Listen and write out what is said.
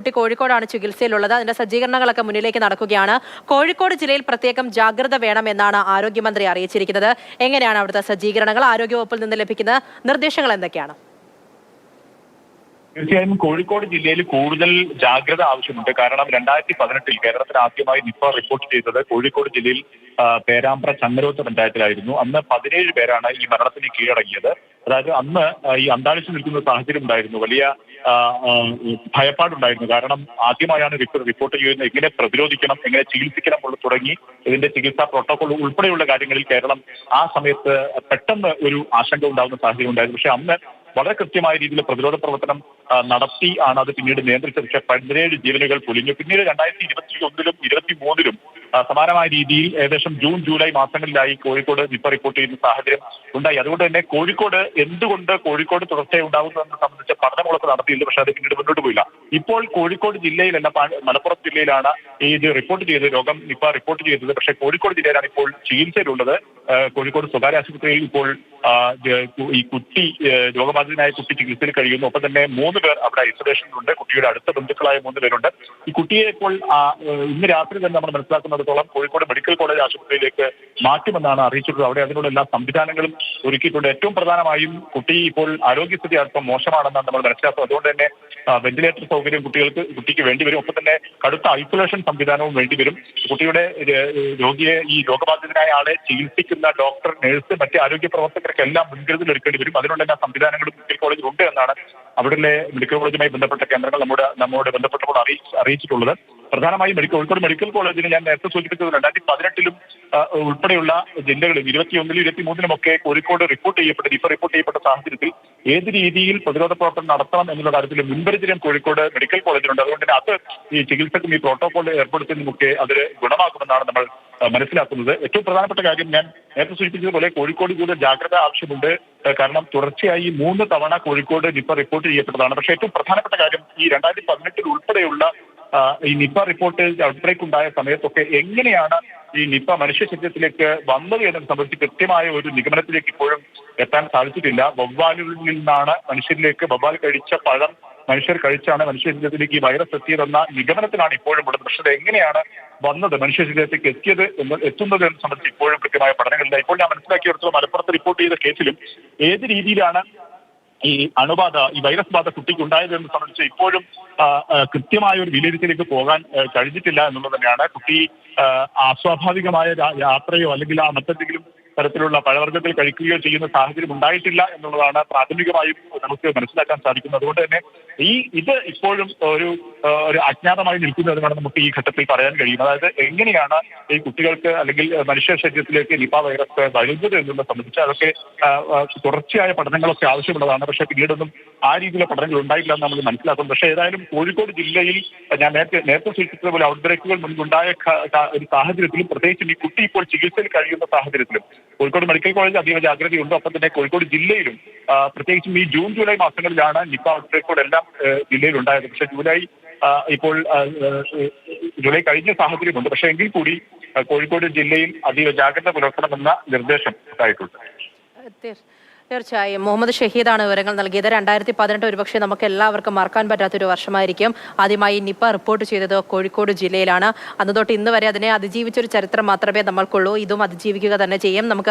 കുട്ടി കോഴിക്കോടാണ് ചികിത്സയിലുള്ളത്. അതിന്റെ സജ്ജീകരണങ്ങളൊക്കെ മുന്നിലേക്ക് നടക്കുകയാണ്. കോഴിക്കോട് ജില്ലയിൽ പ്രത്യേകം ജാഗ്രത വേണമെന്നാണ് ആരോഗ്യമന്ത്രി അറിയിച്ചിരിക്കുന്നത്. എങ്ങനെയാണ് അവിടുത്തെ സജ്ജീകരണങ്ങൾ? ആരോഗ്യവകുപ്പിൽ നിന്ന് ലഭിക്കുന്ന നിർദ്ദേശങ്ങൾ എന്തൊക്കെയാണ്? തീർച്ചയായും കോഴിക്കോട് ജില്ലയിൽ കൂടുതൽ ജാഗ്രത ആവശ്യമുണ്ട്. കാരണം 2018 കേരളത്തിൽ ആദ്യമായി നിപ്പ റിപ്പോർട്ട് ചെയ്തത് കോഴിക്കോട് ജില്ലയിൽ പേരാമ്പ്ര ചങ്ങരോത്ത് പഞ്ചായത്തിലായിരുന്നു. അന്ന് 17 പേരാണ് ഈ മരണത്തിന് കീഴടങ്ങിയത്. അതായത് അന്ന് ഈ അന്താളിച്ചു നിൽക്കുന്ന സാഹചര്യം ഉണ്ടായിരുന്നു. വലിയ ഭയപ്പാടുണ്ടായിരുന്നു. കാരണം ആദ്യമായാണ് റിപ്പോർട്ട് ചെയ്യുന്നത്. എങ്ങനെ പ്രതിരോധിക്കണം, എങ്ങനെ ചികിത്സിക്കണം തുടങ്ങി ഇതിന്റെ ചികിത്സാ പ്രോട്ടോകോൾ ഉൾപ്പെടെയുള്ള കാര്യങ്ങളിൽ കേരളം ആ സമയത്ത് പെട്ടെന്ന് ഒരു ആശങ്ക ഉണ്ടാകുന്ന സാഹചര്യം ഉണ്ടായിരുന്നു. പക്ഷെ അന്ന് വളരെ കൃത്യമായ രീതിയിൽ പ്രതിരോധ പ്രവർത്തനം നടത്തി ആണ് അത് പിന്നീട് നിയന്ത്രിച്ചത്. പക്ഷേ 17 ജീവനുകൾ പൊലിഞ്ഞു. പിന്നീട് 2021-ലും 2023-ലും സമാനമായ രീതിയിൽ ഏകദേശം ജൂൺ ജൂലൈ മാസങ്ങളിലായി കോഴിക്കോട് നിപ്പ റിപ്പോർട്ട് ചെയ്യുന്ന സാഹചര്യം ഉണ്ടായി. അതുകൊണ്ട് തന്നെ എന്തുകൊണ്ട് കോഴിക്കോട് തുടർച്ചയായി ഉണ്ടാകുന്നതെന്ന് സംബന്ധിച്ച പഠനങ്ങളൊക്കെ നടത്തിയില്ല. പക്ഷേ അത് പിന്നീട് മുന്നോട്ട് പോയില്ല. ഇപ്പോൾ കോഴിക്കോട് ജില്ലയിലല്ല, മലപ്പുറം ജില്ലയിലാണ് ഇത് റിപ്പോർട്ട് ചെയ്തത്, നിപ്പ റിപ്പോർട്ട് ചെയ്തത്. പക്ഷേ കോഴിക്കോട് ജില്ലയിലാണ് ഇപ്പോൾ ചികിത്സയിലുള്ളത്. കോഴിക്കോട് സ്വകാര്യ ആശുപത്രിയിൽ ഇപ്പോൾ ഈ കുട്ടി രോഗബാധിതനായ കുട്ടി ചികിത്സയിൽ കഴിയുന്നു. ഒപ്പം തന്നെ 3 പേർ അവിടെ ഐസൊലേഷനിലുണ്ട്. കുട്ടിയുടെ അടുത്ത ബന്ധുക്കളായ 3 പേരുണ്ട്. ഈ കുട്ടിയെ ഇപ്പോൾ ഇന്ന് രാത്രി തന്നെ നമ്മൾ മനസ്സിലാക്കുന്നിടത്തോളം കോഴിക്കോട് മെഡിക്കൽ കോളേജ് ആശുപത്രിയിലേക്ക് മാറ്റുമെന്നാണ് അറിയിച്ചിട്ടുള്ളത്. അവിടെ അതിനുള്ള എല്ലാ സംവിധാനങ്ങളും ഒരുക്കിയിട്ടുണ്ട്. ഏറ്റവും പ്രധാനമായും കുട്ടി ഇപ്പോൾ ആരോഗ്യസ്ഥിതി അല്പം മോശമാണെന്നാണ് നമ്മൾ മനസ്സിലാക്കുന്നത്. അതുകൊണ്ട് തന്നെ വെന്റിലേറ്റർ സൗകര്യം കുട്ടിക്ക് വേണ്ടിവരും. ഒപ്പം തന്നെ കടുത്ത ഐസൊലേഷൻ സംവിധാനവും വേണ്ടിവരും. കുട്ടിയുടെ ഈ രോഗബാധിതനായ ആളെ ചികിത്സിക്കുന്ന ഡോക്ടർ, നഴ്സ്, മറ്റ് ആരോഗ്യ പ്രവർത്തകർക്കെല്ലാം മുൻകരുതൽ എടുക്കേണ്ടി വരും. അതിനുള്ള എല്ലാ സംവിധാനങ്ങളും മെഡിക്കൽ കോളേജിൽ ഉണ്ട് എന്നാണ് അവിടുത്തെ മെഡിക്കൽ കോളേജുമായി ബന്ധപ്പെട്ട കേന്ദ്രങ്ങൾ നമ്മോട് ബന്ധപ്പെട്ടപ്പോൾ അറിയിച്ചിട്ടുള്ളത്. പ്രധാനമായും കോഴിക്കോട് മെഡിക്കൽ കോളേജിന് ഞാൻ നേരത്തെ സൂചിപ്പിച്ചത് 2018-ലും ഉൾപ്പെടെയുള്ള ജില്ലകളിൽ 21-ലും 23-ലും ഒക്കെ കോഴിക്കോട് റിപ്പോർട്ട് ചെയ്യപ്പെട്ട സാഹചര്യത്തിൽ ഏത് രീതിയിൽ പ്രതിരോധ പ്രവർത്തനം നടത്തണം എന്നുള്ള കാര്യത്തിൽ മുൻപരിചയം കോഴിക്കോട് മെഡിക്കൽ കോളേജിലുണ്ട്. അതുകൊണ്ട് തന്നെ അത് ഈ ചികിത്സക്കും ഈ പ്രോട്ടോകോൾ ഏർപ്പെടുത്തുന്നതുമൊക്കെ അതിൽ ഗുണമാകുമെന്നാണ് നമ്മൾ മനസ്സിലാക്കുന്നത്. ഏറ്റവും പ്രധാനപ്പെട്ട കാര്യം ഞാൻ നേരത്തെ സൂചിപ്പിച്ചതുപോലെ കോഴിക്കോട് കൂടുതൽ ജാഗ്രത ആവശ്യമുണ്ട്. കാരണം തുടർച്ചയായി 3 തവണ കോഴിക്കോട് നിപ്പ റിപ്പോർട്ട് ചെയ്യപ്പെട്ടതാണ്. പക്ഷേ ഏറ്റവും പ്രധാനപ്പെട്ട കാര്യം ഈ 2018 ഉൾപ്പെടെയുള്ള ഈ നിപ്പ റിപ്പോർട്ട് ഔട്ട്ബ്രേക്ക് ഉണ്ടായ സമയത്തൊക്കെ എങ്ങനെയാണ് ഈ നിപ്പ മനുഷ്യ ശരീരത്തിലേക്ക് വന്നത് എന്നത് സംബന്ധിച്ച് കൃത്യമായ ഒരു നിഗമനത്തിലേക്ക് ഇപ്പോഴും എത്താൻ സാധിച്ചിട്ടില്ല. വവ്വാലുകളിൽ നിന്നാണ് മനുഷ്യരിലേക്ക്, വവ്വാൽ കഴിച്ച പഴം മനുഷ്യർ കഴിച്ചാണ് മനുഷ്യ ശരീരത്തിലേക്ക് ഈ വൈറസ് എത്തിയതെന്ന നിഗമനത്തിലാണ് ഇപ്പോഴും ഉള്ളത്. പക്ഷേ അത് എങ്ങനെയാണ് വന്നത്, മനുഷ്യ ശരീരത്തിലേക്ക് എത്തുന്നത് എന്ന് സംബന്ധിച്ച് ഇപ്പോഴും കൃത്യമായ പഠനങ്ങളില്ല. ഇപ്പോൾ ഞാൻ മനസ്സിലാക്കിയെടുത്തോളം മലപ്പുറത്ത് റിപ്പോർട്ട് ചെയ്ത കേസിലും ഏത് രീതിയിലാണ് ഈ ഈ വൈറസ് ബാധ കുട്ടിക്ക് ഉണ്ടായതെന്ന് സംബന്ധിച്ച് ഇപ്പോഴും കൃത്യമായ ഒരു വിലയിരുത്തലിലേക്ക് പോകാൻ കഴിഞ്ഞിട്ടില്ല എന്നുള്ളത് തന്നെയാണ്. കുട്ടി അസ്വാഭാവികമായ യാത്രയോ അല്ലെങ്കിൽ മറ്റെന്തെങ്കിലും തരത്തിലുള്ള പഴവർഗ്ഗങ്ങൾ കഴിക്കുകയോ ചെയ്യുന്ന സാഹചര്യം ഉണ്ടായിട്ടില്ല എന്നുള്ളതാണ് പ്രാഥമികമായും നമുക്ക് മനസ്സിലാക്കാൻ സാധിക്കുന്നത്. അതുകൊണ്ട് തന്നെ ഇത് ഇപ്പോഴും ഒരു അജ്ഞാതമായി നിൽക്കുന്നതെന്നാണ് നമുക്ക് ഈ ഘട്ടത്തിൽ പറയാൻ കഴിയും. അതായത് എങ്ങനെയാണ് ഈ കുട്ടികൾക്ക് അല്ലെങ്കിൽ മനുഷ്യ ശരീരത്തിലേക്ക് നിപ വൈറസ് വരുന്നത് എന്നുള്ളത് സംബന്ധിച്ച് അതൊക്കെ തുടർച്ചയായ പഠനങ്ങളൊക്കെ ആവശ്യമുള്ളതാണ്. പക്ഷേ പിന്നീടൊന്നും ആ രീതിയിലുള്ള പഠനങ്ങൾ ഉണ്ടായില്ല എന്ന് നമ്മൾ മനസ്സിലാക്കുന്നു. പക്ഷേ ഏതായാലും കോഴിക്കോട് ജില്ലയിൽ ഞാൻ നേരത്തെ സൂചിപ്പിച്ചതുപോലെ ഔട്ട്ബ്രേക്കുകൾ മുൻപുണ്ടായ ഒരു സാഹചര്യത്തിലും പ്രത്യേകിച്ചും ഈ കുട്ടി ഇപ്പോൾ ചികിത്സയിൽ കഴിയുന്ന സാഹചര്യത്തിലും കോഴിക്കോട് മെഡിക്കൽ കോളേജ് അതീവ ജാഗ്രതയുണ്ട്. ഒപ്പം തന്നെ കോഴിക്കോട് ജില്ലയിലും പ്രത്യേകിച്ചും ഈ ജൂൺ ജൂലൈ മാസങ്ങളിലാണ് നിപ്പ ഔട്ട്ബ്രേക്കുകൾ എല്ലാം ജില്ലയിൽ ഉണ്ടായത്. പക്ഷേ ജൂലൈ കഴിഞ്ഞ സാഹചര്യമുണ്ട്. പക്ഷേ എങ്കിൽ കൂടി കോഴിക്കോട് ജില്ലയിൽ അതീവ ജാഗ്രത പുലർത്തണമെന്ന നിർദ്ദേശം ഉണ്ടായിട്ടുണ്ട്. തീർച്ചയായും മുഹമ്മദ് ഷഹീദാണ് വിവരങ്ങൾ നൽകിയത്. 2018 ഒരുപക്ഷെ നമുക്ക് എല്ലാവർക്കും മറക്കാൻ പറ്റാത്തൊരു വർഷമായിരിക്കും. ആദ്യമായി നിപ്പ റിപ്പോർട്ട് ചെയ്തത് കോഴിക്കോട് ജില്ലയിലാണ്. അന്ന് തൊട്ട് ഇന്ന് വരെ അതിനെ അതിജീവിച്ചൊരു ചരിത്രം മാത്രമേ നമ്മൾക്കുള്ളൂ. ഇതും അതിജീവിക്കുക തന്നെ ചെയ്യും. നമുക്ക്